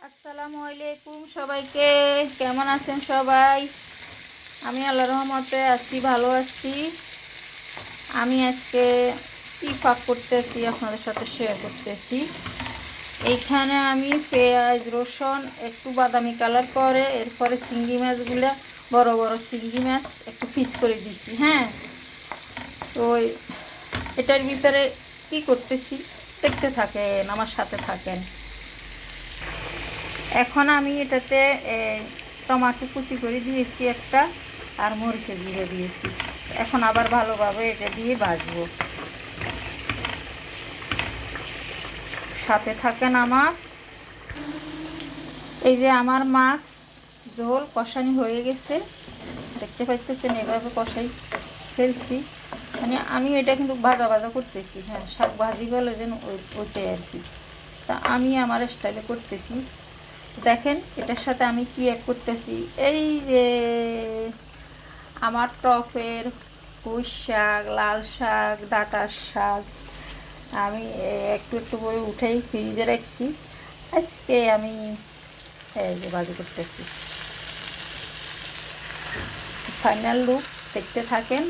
আসসালামু আলাইকুম সবাইকে, কেমন আছেন সবাই? আমি আল্লাহর রহমতে আছি, ভালো আছি। আমি আজকে কি পাক করতেছি আপনাদের সাথে শেয়ার করতেছি। এইখানে আমি পেঁয়াজ রসুন একটু বাদামি কালার করে এরপরে চিংড়ি মাছগুলো বড় বড় চিংড়ি মাছ একটু পিস করে দিছি। হ্যাঁ, তো এটার ভিতরে কি করতেছি দেখতে থাকেন, আমার সাথে থাকেন। এখন আমি এটাতে টমাটো কুচি করে দিয়েছি একটা, আর মরিচের গুঁড়ো দিয়েছি। এখন আবার ভালোভাবে এটা দিয়ে ভাজবো, সাথে থাকেন আমার। এই যে আমার মাছ ঝোল কষানি হয়ে গেছে, দেখতে পাইতেছেন, এভাবে কষাই ফেলছি। মানে আমি এটা কিন্তু ভাজা ভাজা করতেছি। হ্যাঁ, শাক ভাজি বলে যেন ওইটাই আর কি। তা আমি আমার স্টাইলে করতেছি। দেখেন এটার সাথে আমি কি অ্যাড করতেছি। এই যে আমার টপের পুঁই শাক, লাল শাক, ডাঁটার শাক আমি একটু একটু করে উঠেই ফ্রিজে রাখছি। আজকে আমি এই যে ভাজি করতেছি। ফাইনাল লুক দেখতে থাকেন।